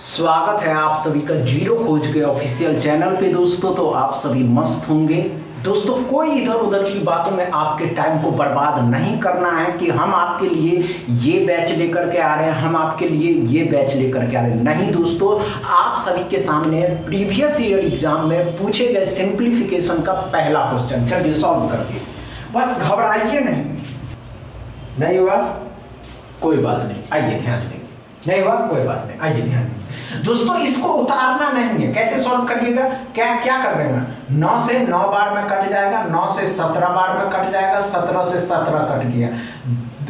स्वागत है आप सभी का जीरो खोज के ऑफिशियल चैनल पे दोस्तों। तो आप सभी मस्त होंगे दोस्तों। कोई इधर उधर की बातों में आपके टाइम को बर्बाद नहीं करना है कि हम आपके लिए ये बैच लेकर के आ रहे हैं, हम आपके लिए ये बैच लेकर के आ रहे हैं। नहीं दोस्तों, आप सभी के सामने प्रीवियस ईयर एग्जाम में पूछे गए सिंप्लीफिकेशन का पहला क्वेश्चन, चलिए सॉल्व करके। बस घबराइए नहीं हुआ कोई बात नहीं, आइए ध्यान देंगे। नहीं हुआ कोई बात नहीं, आइए ध्यान देंगे दोस्तों। इसको उतारना नहीं है, कैसे सॉल्व करिएगा, क्या कर देगा, 9 से 9 बार में कट जाएगा, 9 से 17 बार में कट जाएगा, 17 से 17 कट गया।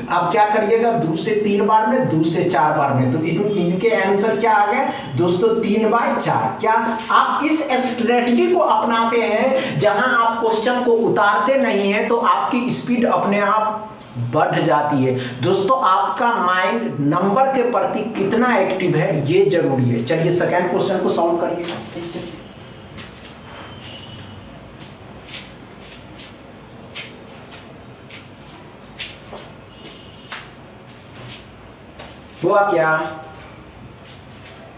अब क्या करिएगा, 2 से 3 बार में, 2 से 4 बार में। तो इनके आंसर क्या आ गए दोस्तों, 3/4। क्या आप इस स्ट्रेटजी को अपनाते हैं जहां आप क्वेश्चन को उतारते नहीं है तो आपकी स्पीड अपने आप बढ़ जाती है दोस्तों। आपका माइंड नंबर के प्रति कितना एक्टिव है ये जरूरी है। चलिए सेकंड क्वेश्चन को सॉल्व करिए। हुआ क्या,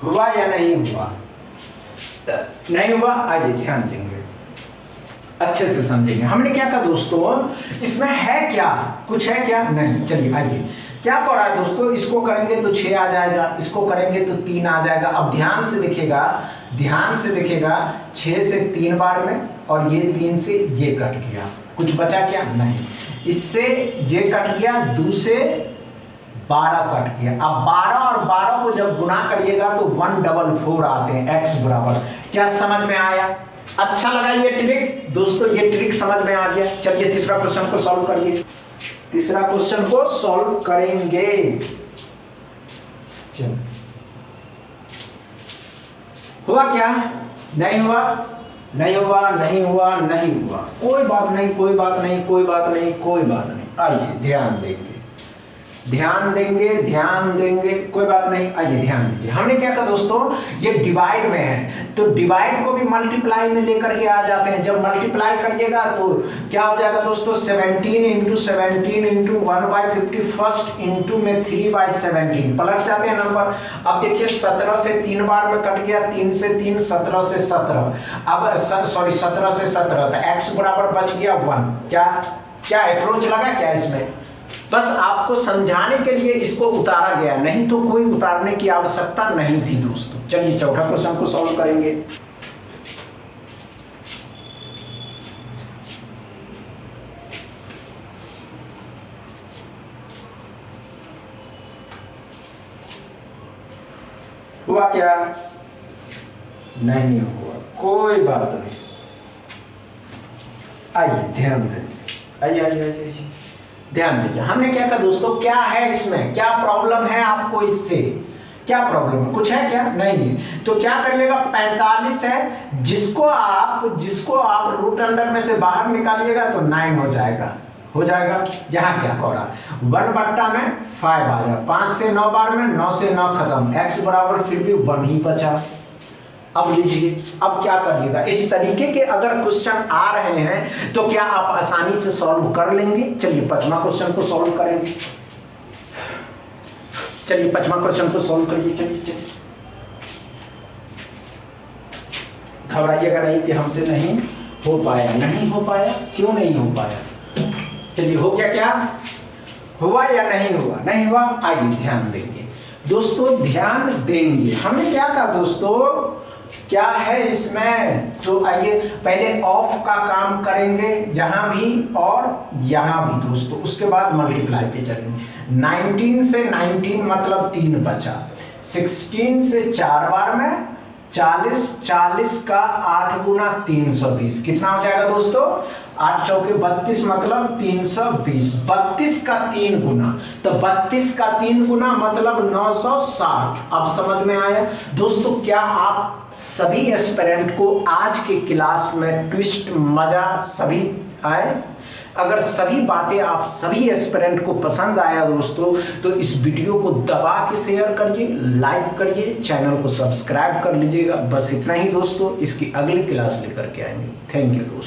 हुआ या नहीं हुआ, नहीं हुआ, आइए ध्यान देंगे, अच्छे से समझेंगे। हमने क्या कहा दोस्तों, इसमें है क्या, कुछ है क्या, नहीं। चलिए आइए, क्या कर रहा है दोस्तों, इसको करेंगे तो 6 आ जाएगा, इसको करेंगे तो 3 आ जाएगा। अब ध्यान से देखिएगा 6 से 3 बार में, और ये 3 से ये कट गया, कुछ बचा क्या, नहीं। इससे ये कट गया, 2 से 12 कट गया। अब 12 और 12 को जब गुना करिएगा तो 144 आते हैं, x बराबर। क्या समझ में आया, अच्छा लगा ये ट्रिक दोस्तों, ये ट्रिक समझ में आ गया। चलिए तीसरा क्वेश्चन को सॉल्व करिए, तीसरा क्वेश्चन को सॉल्व करेंगे। चलो, हुआ क्या, नहीं हुआ, नहीं हुआ, नहीं हुआ, नहीं हुआ, कोई बात नहीं, कोई बात नहीं, कोई बात नहीं, कोई बात नहीं। आइए ध्यान देंगे, ध्यान देंगे, ध्यान देंगे, कोई बात नहीं। आइए ध्यान दीजिए, हमने क्या कहा दोस्तों, ये डिवाइड में है तो डिवाइड को भी मल्टीप्लाई में लेकर के आ जाते हैं। जब मल्टीप्लाई करिएगा तो क्या हो जाएगा दोस्तों, 17 इंटू 17 इंटू 1/50 फर्स्ट इंटू में 3/17 पलट जाते हैं नंबर। अब देखिए 17 से 3 बार में कट गया, 3 से 3, 17 से 17, अब सॉरी 17 से 17, तो x बराबर बच गया 1। क्या अप्रोच लगा क्या इसमें, बस आपको समझाने के लिए इसको उतारा गया, नहीं तो कोई उतारने की आवश्यकता नहीं थी दोस्तों। चलिए चौथा क्वेश्चन को सॉल्व करेंगे। हुआ क्या, नहीं हुआ, कोई बात नहीं। आइए ध्यान दें, आइए ध्यान दीजिए। हमने क्या कहा दोस्तों, क्या है इसमें, क्या प्रॉब्लम है आपको, इससे क्या प्रॉब्लम है, कुछ है क्या, नहीं है। तो क्या करिएगा, 45 है, जिसको आप रूट अंडर में से बाहर निकालिएगा तो 9 हो जाएगा। यहाँ क्या हो रहा, 1/5 आ जाएगा। 5 से 9 बार में, 9 से 9 खत्म, x बराबर फिर भी 1 ही बचा। अब लीजिए, अब क्या करिएगा, इस तरीके के अगर क्वेश्चन आ रहे हैं तो क्या आप आसानी से सॉल्व कर लेंगे। चलिए 5वां क्वेश्चन को सॉल्व करेंगे। चलिए 5वां क्वेश्चन को सॉल्व करिए। चलिए घबराइएगा नहीं कि हमसे नहीं हो पाया, नहीं हो पाया, क्यों नहीं हो पाया। चलिए हो गया, क्या हुआ या नहीं हुआ, नहीं हुआ। आइए ध्यान देंगे दोस्तों, ध्यान देंगे। हमने क्या कहा दोस्तों, क्या है इसमें, तो आइए पहले ऑफ का काम करेंगे यहाँ भी और यहाँ भी दोस्तों, उसके बाद मल्टीप्लाई पे चलेंगे। 19 से 19 मतलब 3 बचा, 16 से 4 बार में 40 का 8 गुना 320 कितना हो जाएगा दोस्तों, 8 चौके 32 मतलब 320। 32 का 3 गुना, तो 32 का 3 गुना मतलब 960। अब समझ में आया दोस्तों। क्या आप सभी एस्पिरेंट को आज के क्लास में ट्विस्ट मजा सभी आए, अगर सभी बातें आप सभी एस्पिरेंट को पसंद आया दोस्तों तो इस वीडियो को दबा के शेयर करिए, लाइक करिए, चैनल को सब्सक्राइब कर लीजिएगा। बस इतना ही दोस्तों, इसकी अगली क्लास लेकर के आएंगे। थैंक यू दोस्तों।